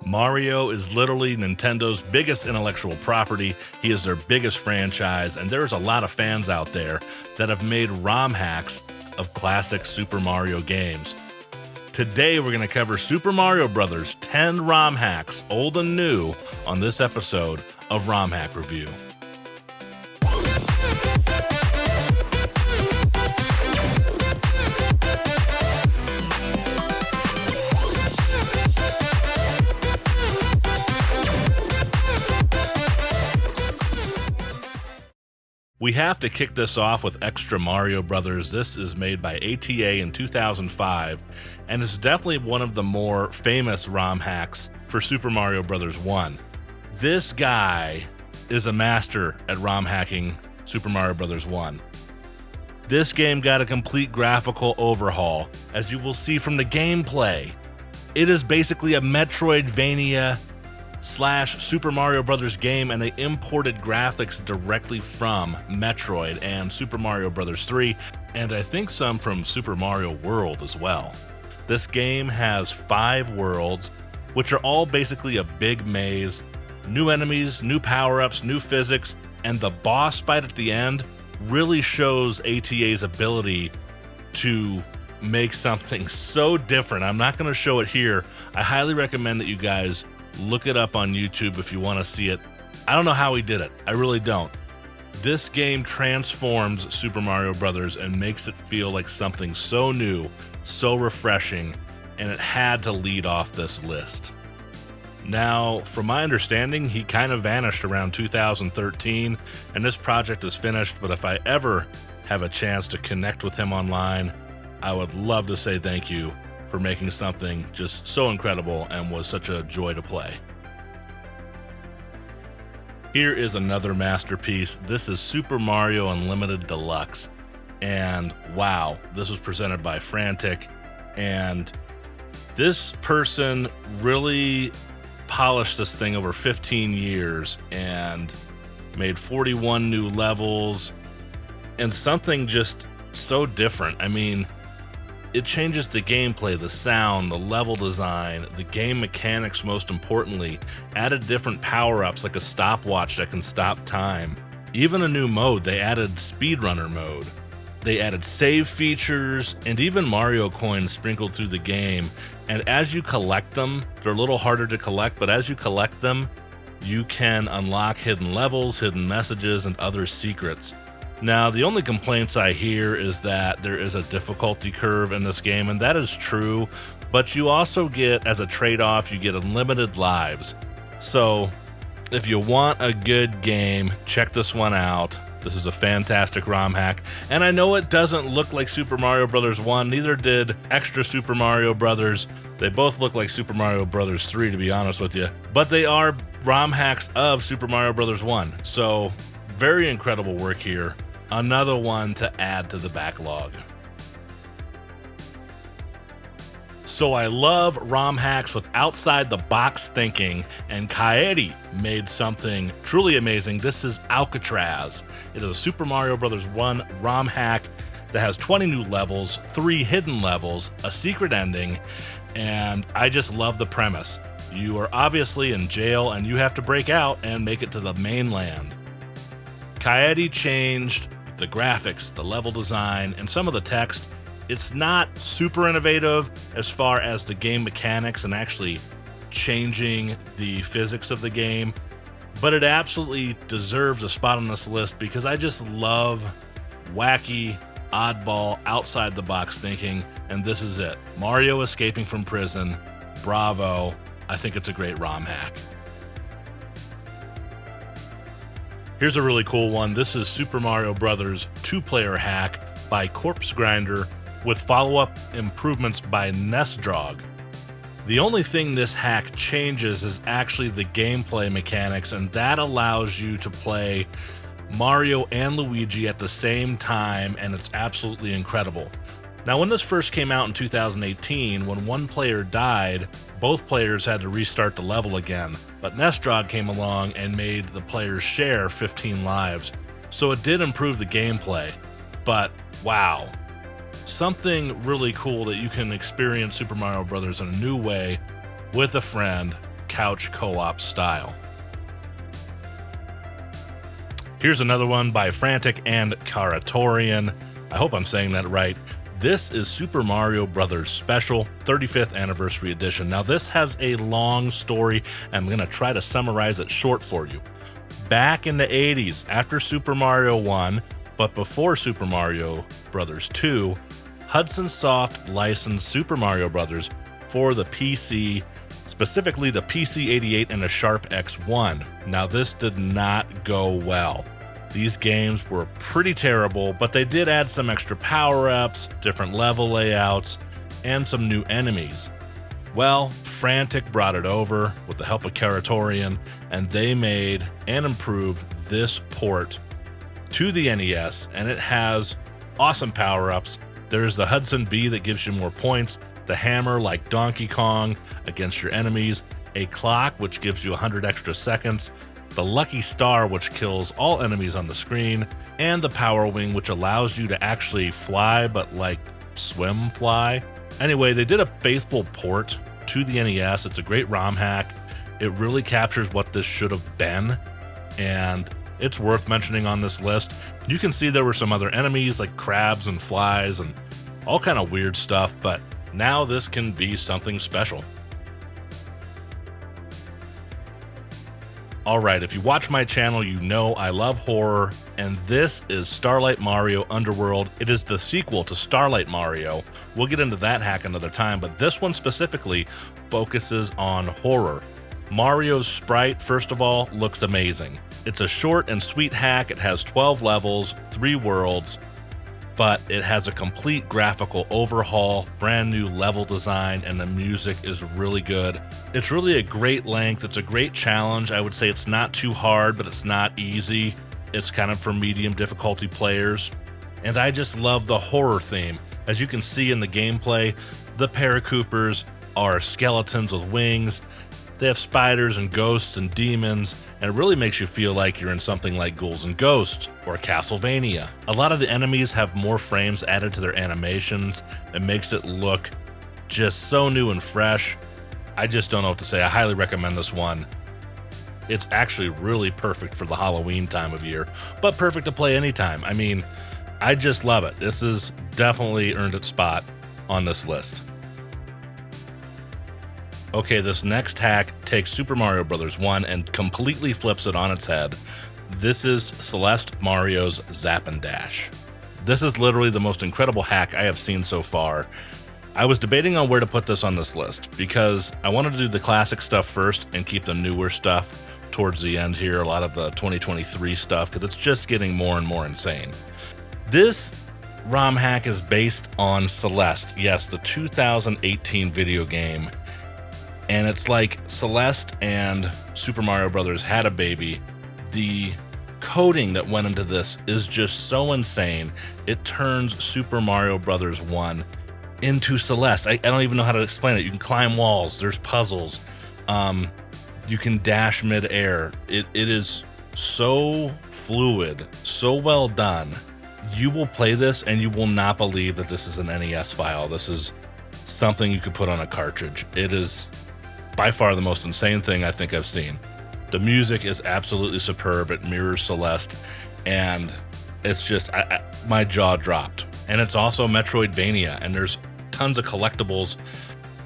Mario is literally Nintendo's biggest intellectual property. He is their biggest franchise, and there's a lot of fans out there that have made ROM hacks of classic Super Mario games. Today we're going to cover Super Mario Bros. 10 ROM hacks, old and new, on this episode of ROM Hack Review. We have to kick this off with Extra Mario Bros. This is made by ATA in 2005, and it's definitely one of the more famous ROM hacks for Super Mario Bros. 1. This guy is a master at ROM hacking Super Mario Bros. 1. This game got a complete graphical overhaul, as you will see from the gameplay. It is basically a Metroidvania / Super Mario Bros. Game, and they imported graphics directly from Metroid and Super Mario Bros. 3, and I think some from Super Mario World as well. This game has 5 worlds, which are all basically a big maze, new enemies, new power-ups, new physics, and the boss fight at the end really shows ATA's ability to make something so different. I'm not going to show it here. I highly recommend that you guys look it up on YouTube if you want to see it. I don't know how he did it. I really don't. This game transforms Super Mario Bros. And makes it feel like something so new, so refreshing, and it had to lead off this list. Now, from my understanding, he kind of vanished around 2013, and this project is finished, but if I ever have a chance to connect with him online, I would love to say thank you for making something just so incredible and was such a joy to play. Here is another masterpiece. This is Super Mario Unlimited Deluxe, and wow, this was presented by Frantic, and this person really polished this thing over 15 years and made 41 new levels and something just so different. I mean, it changes the gameplay, the sound, the level design, the game mechanics most importantly, added different power-ups like a stopwatch that can stop time. Even a new mode, they added speedrunner mode. They added save features and even Mario coins sprinkled through the game. And as you collect them, they're a little harder to collect, but as you collect them, you can unlock hidden levels, hidden messages, and other secrets. Now, the only complaints I hear is that there is a difficulty curve in this game, and that is true, but you also get, as a trade-off, you get unlimited lives. So, if you want a good game, check this one out. This is a fantastic ROM hack, and I know it doesn't look like Super Mario Bros. 1, neither did Extra Super Mario Bros. They both look like Super Mario Bros. 3, to be honest with you, but they are ROM hacks of Super Mario Bros. 1, so very incredible work here. Another one to add to the backlog. So I love ROM hacks with outside-the-box thinking, and Kaede made something truly amazing. This is Alcatraz. It is a Super Mario Bros. 1 ROM hack that has 20 new levels, 3 hidden levels, a secret ending, and I just love the premise. You are obviously in jail, and you have to break out and make it to the mainland. Kaede changed the graphics, the level design, and some of the text. It's not super innovative as far as the game mechanics and actually changing the physics of the game, but it absolutely deserves a spot on this list because I just love wacky, oddball, outside-the-box thinking, and this is it. Mario escaping from prison. Bravo. I think it's a great ROM hack. Here's a really cool one. This is Super Mario Bros. 2-player hack by Corpse Grinder with follow-up improvements by Nesdrog. The only thing this hack changes is actually the gameplay mechanics, and that allows you to play Mario and Luigi at the same time, and it's absolutely incredible. Now, when this first came out in 2018, when one player died, both players had to restart the level again, but Nesdrog came along and made the players share 15 lives, so it did improve the gameplay. But wow, something really cool that you can experience Super Mario Bros. In a new way with a friend. couch co-op style. Here's another one by Frantic and Karatorian. I hope I'm saying that right. This is Super Mario Bros. Special 35th Anniversary Edition. Now this has a long story. I'm going to try to summarize it short for you. Back in the 80s, after Super Mario 1, but before Super Mario Bros. 2, Hudson Soft licensed Super Mario Bros. For the PC, specifically the PC-88 and the Sharp X1. Now this did not go well. These games were pretty terrible, but they did add some extra power-ups, different level layouts, and some new enemies. Well, Frantic brought it over with the help of Karatorian, and they made and improved this port to the NES, and it has awesome power-ups. There's the Hudson B that gives you more points, the hammer like Donkey Kong against your enemies, a clock which gives you 100 extra seconds, the Lucky Star which kills all enemies on the screen, and the Power Wing which allows you to actually fly but like swim fly. Anyway, they did a faithful port to the NES. It's a great ROM hack. It really captures what this should have been, and it's worth mentioning on this list. You can see there were some other enemies like crabs and flies and all kind of weird stuff, but now this can be something special. Alright, if you watch my channel, you know I love horror, and this is Starlight Mario Underworld. It is the sequel to Starlight Mario. We'll get into that hack another time, but this one specifically focuses on horror. Mario's sprite, first of all, looks amazing. It's a short and sweet hack. It has 12 levels, 3 worlds, but it has a complete graphical overhaul, brand new level design, and the music is really good. It's really a great length. It's a great challenge. I would say it's not too hard, but it's not easy. It's kind of for medium difficulty players. And I just love the horror theme. As you can see in the gameplay, the paracoopers are skeletons with wings. They have spiders and ghosts and demons, and it really makes you feel like you're in something like Ghouls and Ghosts or Castlevania. A lot of the enemies have more frames added to their animations. It makes it look just so new and fresh. I just don't know what to say. I highly recommend this one. It's actually really perfect for the Halloween time of year, but perfect to play anytime. I mean, I just love it. This has definitely earned its spot on this list. Okay, this next hack takes Super Mario Bros. 1 and completely flips it on its head. This is Celeste Mario's Zap and Dash. This is literally the most incredible hack I have seen so far. I was debating on where to put this on this list because I wanted to do the classic stuff first and keep the newer stuff towards the end here, a lot of the 2023 stuff, because it's just getting more and more insane. This ROM hack is based on Celeste, yes, the 2018 video game. And it's like Celeste and Super Mario Bros. Had a baby. The coding that went into this is just so insane. It turns Super Mario Bros. 1 into Celeste. I don't even know how to explain it. You can climb walls. There's puzzles. You can dash mid-air. It is so fluid, so well done. You will play this and you will not believe that this is an NES file. This is something you could put on a cartridge. It is by far the most insane thing I think I've seen. The music is absolutely superb. It mirrors Celeste, and it's just, my jaw dropped. And it's also Metroidvania, and there's tons of collectibles.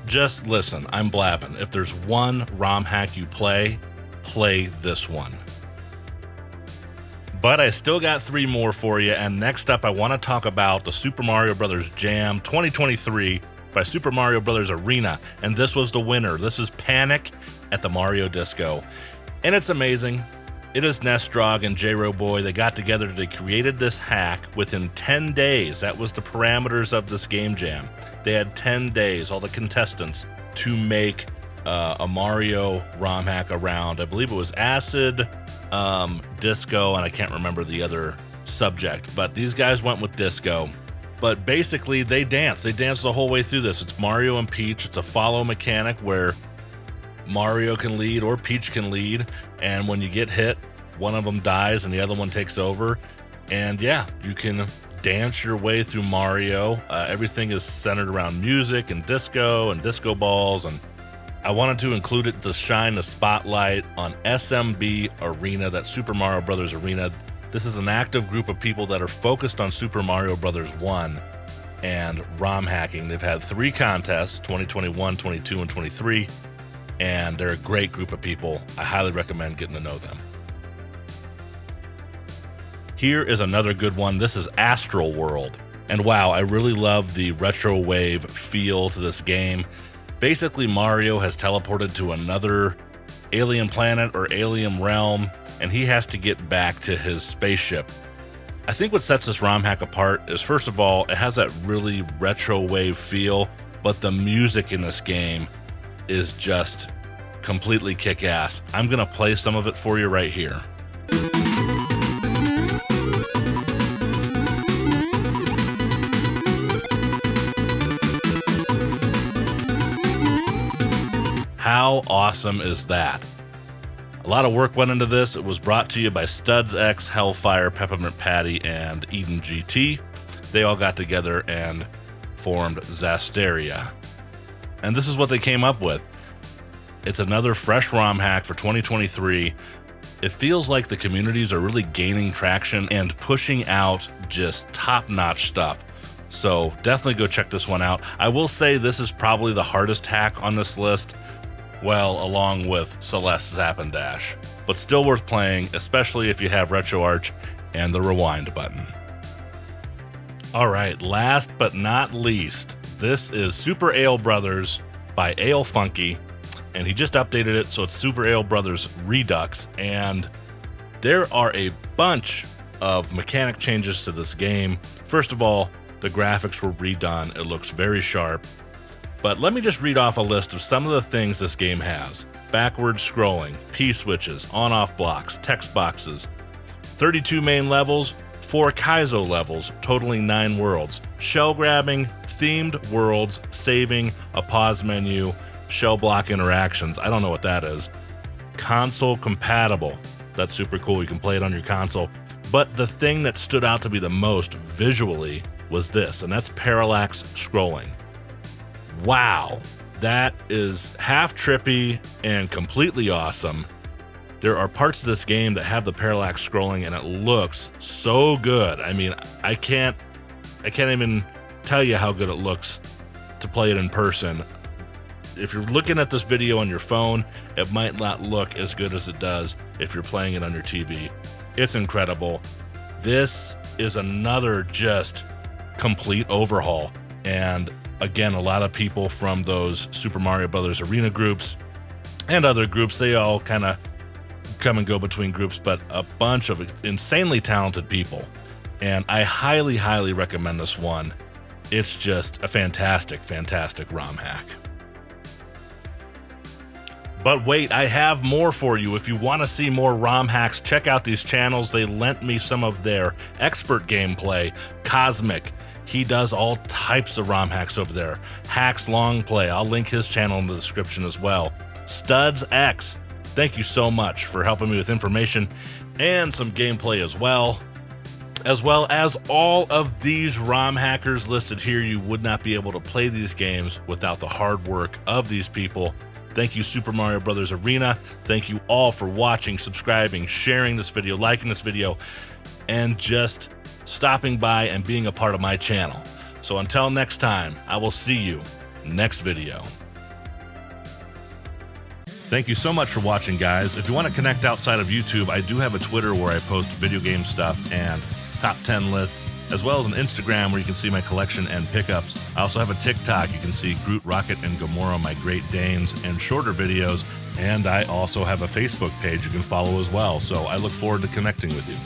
Just listen, I'm blabbing. If there's one ROM hack you play this one. But I still got 3 more for you, and next up I want to talk about the Super Mario Bros. Jam 2023 by Super Mario Bros. Arena, and this was the winner. This is Panic at the Mario Disco, and it's amazing. It is Nestrog and J-Ro-Boy. They got together, they created this hack within 10 days. That was the parameters of this game jam. They had 10 days, all the contestants, to make a Mario ROM hack around, I believe it was Acid, Disco, and I can't remember the other subject, but these guys went with Disco. But basically, they dance the whole way through this. It's Mario and Peach. It's a follow mechanic where Mario can lead or Peach can lead, and when you get hit, one of them dies and the other one takes over. And yeah, you can dance your way through Mario. Everything is centered around music and disco balls, and I wanted to include it to shine a spotlight on SMB Arena, that Super Mario Bros. Arena. This is an active group of people that are focused on Super Mario Bros. 1 and ROM hacking. They've had 3 contests, 2021, 22, and 23, and they're a great group of people. I highly recommend getting to know them. Here is another good one. This is Astral World. And wow, I really love the retro wave feel to this game. Basically, Mario has teleported to another alien planet or alien realm, and he has to get back to his spaceship. I think what sets this ROM hack apart is, first of all, it has that really retro wave feel, but the music in this game is just completely kick-ass. I'm gonna play some of it for you right here. How awesome is that? A lot of work went into this. It was brought to you by Studs X, Hellfire, Peppermint Patty, and Eden GT. They all got together and formed Zasteria. And this is what they came up with. It's another fresh ROM hack for 2023. It feels like the communities are really gaining traction and pushing out just top-notch stuff. So definitely go check this one out. I will say this is probably the hardest hack on this list. Well, along with Celeste, Zap, and Dash. But still worth playing, especially if you have RetroArch and the rewind button. Alright, last but not least, this is Super Ale Brothers by Ale Funky, and he just updated it, so it's Super Ale Brothers Redux, and there are a bunch of mechanic changes to this game. First of all, the graphics were redone. It looks very sharp. But let me just read off a list of some of the things this game has. Backward scrolling, P-switches, on-off blocks, text boxes, 32 main levels, 4 Kaizo levels, totaling 9 worlds, shell grabbing, themed worlds, saving, a pause menu, shell block interactions, I don't know what that is, console compatible, that's super cool, you can play it on your console. But the thing that stood out to me the most visually was this, and that's parallax scrolling. Wow, that is half trippy and completely awesome. There are parts of this game that have the parallax scrolling and it looks so good. I mean, I can't even tell you how good it looks to play it in person. If you're looking at this video on your phone, it might not look as good as it does if you're playing it on your TV. It's incredible. This is another just complete overhaul. And again, a lot of people from those Super Mario Bros. Arena groups and other groups, they all kind of come and go between groups, but a bunch of insanely talented people. And I highly, highly recommend this one. It's just a fantastic, fantastic ROM hack. But wait, I have more for you. If you want to see more ROM hacks, check out these channels. They lent me some of their expert gameplay. Cosmic, he does all types of ROM hacks over there. Hacks Long Play, I'll link his channel in the description as well. Studs X, thank you so much for helping me with information and some gameplay as well as all of these ROM hackers listed here. You would not be able to play these games without the hard work of these people. Thank you, Super Mario Bros. Arena. Thank you all for watching, subscribing, sharing this video, liking this video, and just stopping by and being a part of my channel. So until next time, I will see you next video. Thank you so much for watching, guys. If you want to connect outside of YouTube, I do have a Twitter where I post video game stuff and top 10 lists, as well as an Instagram where you can see my collection and pickups. I also have a TikTok. You can see Groot, Rocket, and Gamora, my Great Danes, and shorter videos. And I also have a Facebook page you can follow as well. So I look forward to connecting with you.